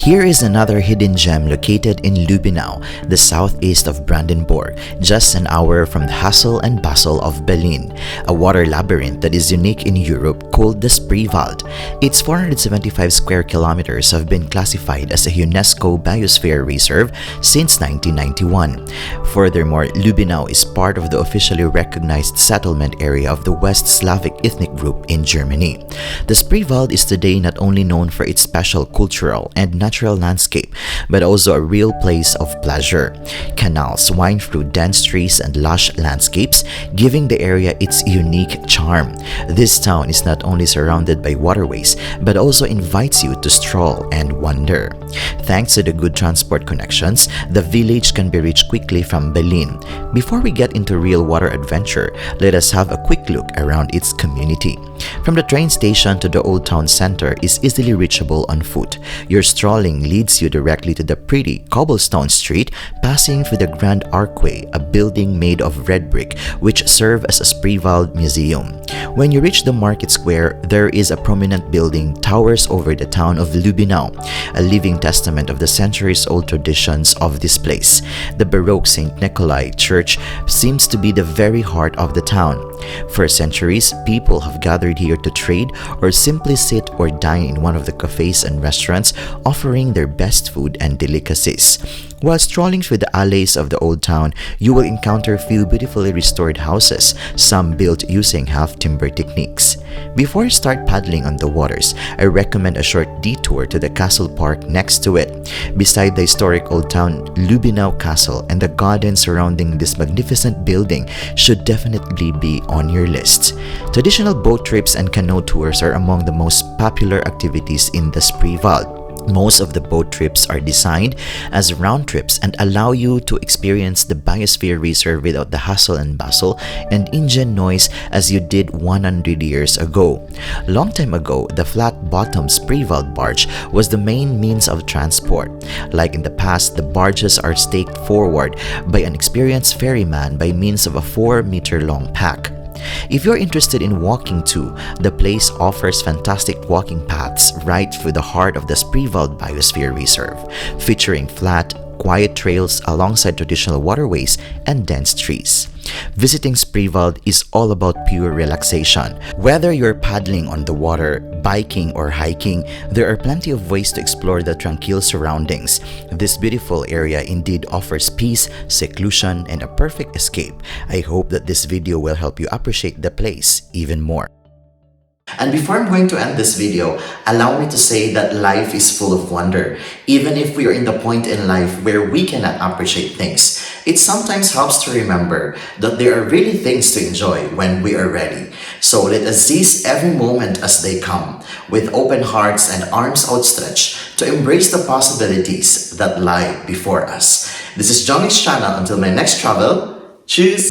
Here is another hidden gem located in Lübbenau, the southeast of Brandenburg, just an hour from the hustle and bustle of Berlin, a water labyrinth that is unique in Europe called the Spreewald. Its 475 square kilometers have been classified as a UNESCO Biosphere Reserve since 1991. Furthermore, Lübbenau is part of the officially recognized settlement area of the West Slavic ethnic group in Germany. The Spreewald is today not only known for its special cultural and natural landscape, but also a real place of pleasure. Canals wind through dense trees and lush landscapes, giving the area its unique charm. This town is not only surrounded by waterways, but also invites you to stroll and wander. Thanks to the good transport connections, the village can be reached quickly from Berlin. Before we get into real water adventure, let us have a quick look around its community. From the train station to the old town center is easily reachable on foot. Your strolling leads you directly to the pretty cobblestone street, passing through the Grand Archway, a building made of red brick which serves as a Spreewald museum. When you reach the market square, there is a prominent building towers over the town of Lübbenau, a living testament of the centuries-old traditions of this place. The Baroque St. Nikolai Church seems to be the very heart of the town. For centuries, people have gathered here to trade or simply sit or dine in one of the cafes and restaurants offering their best food and delicacies. While strolling through the alleys of the old town, you will encounter a few beautifully restored houses, some built using half-timber techniques. Before you start paddling on the waters, I recommend a short detour to the castle park next to it. Beside the historic old town, Lübbenau Castle and the gardens surrounding this magnificent building should definitely be on your list. Traditional boat trips and canoe tours are among the most popular activities in the Spreewald. Most of the boat trips are designed as round trips and allow you to experience the Biosphere Reserve without the hustle and bustle and engine noise as you did 100 years ago. Long time ago, the flat-bottomed Spreewald barge was the main means of transport. Like in the past, the barges are staked forward by an experienced ferryman by means of a 4-meter-long pack. If you're interested in walking too, the place offers fantastic walking paths right through the heart of the Spreewald Biosphere Reserve, featuring flat, quiet trails alongside traditional waterways and dense trees. Visiting Spreewald is all about pure relaxation. Whether you're paddling on the water, biking, or hiking, there are plenty of ways to explore the tranquil surroundings. This beautiful area indeed offers peace, seclusion, and a perfect escape. I hope that this video will help you appreciate the place even more. And before I'm going to end this video, allow me to say that life is full of wonder. Even if we are in the point in life where we cannot appreciate things, it sometimes helps to remember that there are really things to enjoy when we are ready. So let us seize every moment as they come, with open hearts and arms outstretched to embrace the possibilities that lie before us. This is Jhongix channel. Until my next travel, cheers!